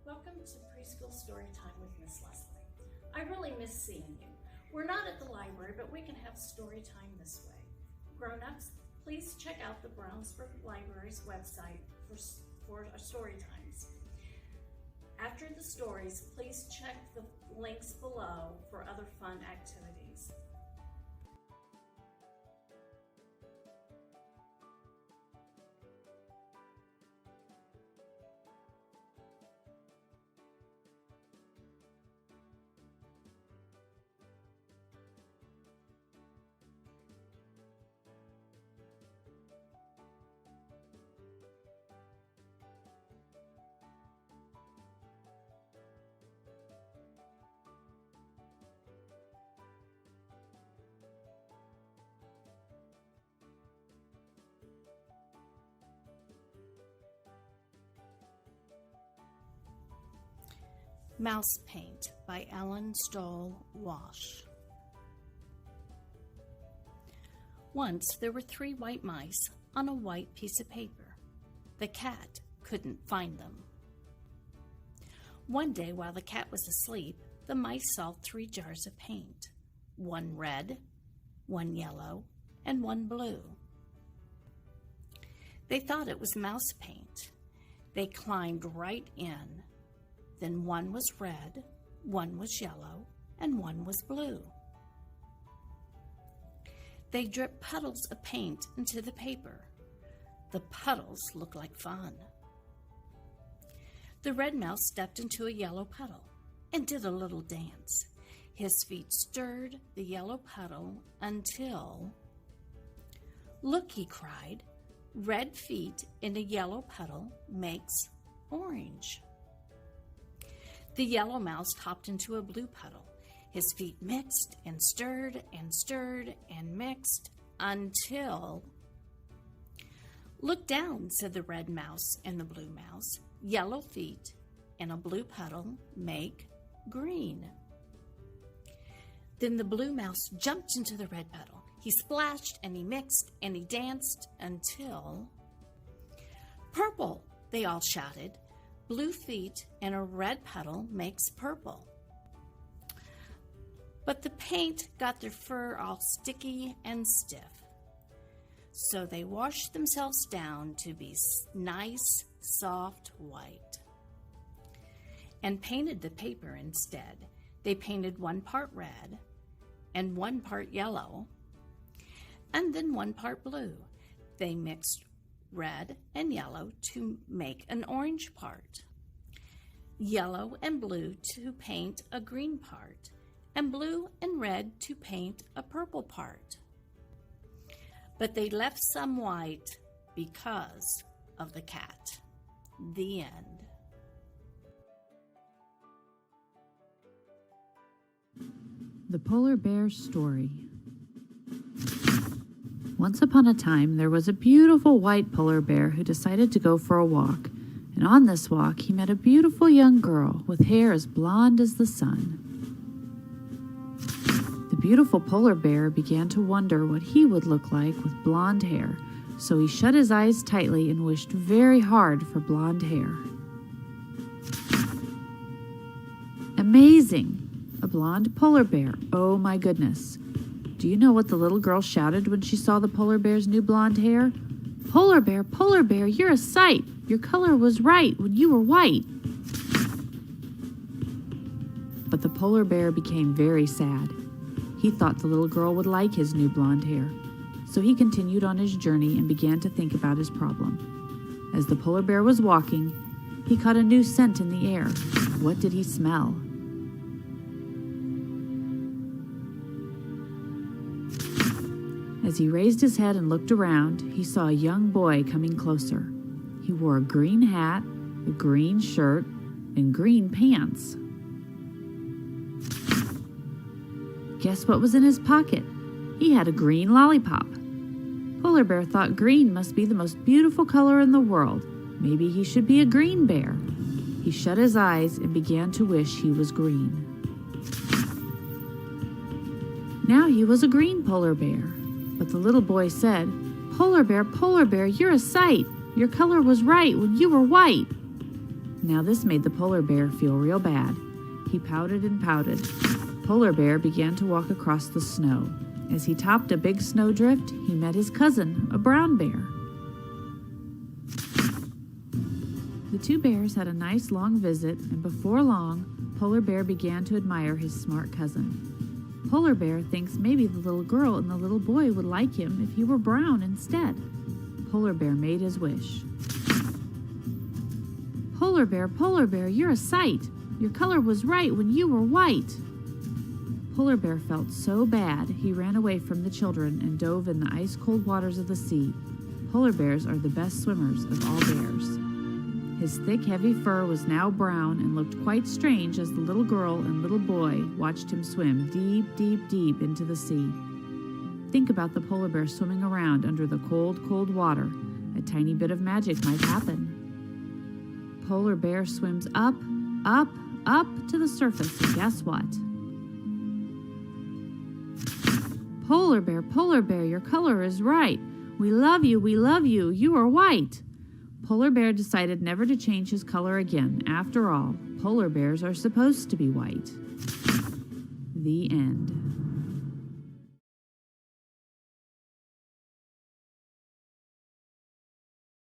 Welcome to Preschool Storytime with Miss Leslie. I really miss seeing you. We're not at the library, but we can have story time this way. Grown-ups, please check out the Brownsburg Library's website for story times. After the stories, please check the links below for other fun activities. Mouse Paint by Ellen Stoll Walsh. Once there were 3 white mice on a white piece of paper. The cat couldn't find them. One day while the cat was asleep, the mice saw 3 jars of paint, 1 red, 1 yellow, and 1 blue. They thought it was mouse paint. They climbed right in. Then 1 was red, 1 was yellow, and 1 was blue. They dripped puddles of paint into the paper. The puddles looked like fun. The red mouse stepped into a yellow puddle and did a little dance. His feet stirred the yellow puddle until... "Look," he cried, "red feet in a yellow puddle makes orange." The yellow mouse hopped into a blue puddle. His feet mixed and stirred and stirred and mixed until... "Look down," said the red mouse and the blue mouse. "Yellow feet in a blue puddle make green." Then the blue mouse jumped into the red puddle. He splashed and he mixed and he danced until... "Purple," they all shouted. "Blue feet in a red puddle makes purple." But the paint got their fur all sticky and stiff. So they washed themselves down to be nice, soft white and painted the paper instead. They painted 1 part red and 1 part yellow and then 1 part blue. They mixed red and yellow to make an orange part, yellow and blue to paint a green part, and blue and red to paint a purple part. But they left some white because of the cat. The end. The Polar Bear's Story. Once upon a time, there was a beautiful white polar bear who decided to go for a walk. And on this walk, he met a beautiful young girl with hair as blonde as the sun. The beautiful polar bear began to wonder what he would look like with blonde hair, so he shut his eyes tightly and wished very hard for blonde hair. Amazing! A blonde polar bear. Oh my goodness. Do you know what the little girl shouted when she saw the polar bear's new blonde hair? Polar bear, you're a sight. Your color was right when you were white." But the polar bear became very sad. He thought the little girl would like his new blonde hair. So he continued on his journey and began to think about his problem. As the polar bear was walking, he caught a new scent in the air. What did he smell? As he raised his head and looked around, he saw a young boy coming closer. He wore a green hat, a green shirt, and green pants. Guess what was in his pocket? He had a green lollipop. Polar Bear thought green must be the most beautiful color in the world. Maybe he should be a green bear. He shut his eyes and began to wish he was green. Now he was a green polar bear. But the little boy said, Polar Bear, you're a sight. Your color was right when you were white." Now this made the polar bear feel real bad. He pouted and pouted. Polar bear began to walk across the snow. As he topped a big snowdrift, he met his cousin, a brown bear. The two bears had a nice long visit, and before long, Polar Bear began to admire his smart cousin. Polar Bear thinks maybe the little girl and the little boy would like him if he were brown instead. Polar Bear made his wish. Polar Bear, you're a sight. Your color was right when you were white. Polar Bear felt so bad, he ran away from the children and dove in the ice-cold waters of the sea. Polar bears are the best swimmers of all bears. His thick, heavy fur was now brown and looked quite strange as the little girl and little boy watched him swim deep, deep, deep into the sea. Think about the polar bear swimming around under the cold, cold water. A tiny bit of magic might happen. Polar bear swims up, up, up to the surface, and guess what? Polar bear, your color is right. We love you, you are white. Polar bear decided never to change his color again. After all, polar bears are supposed to be white. The end.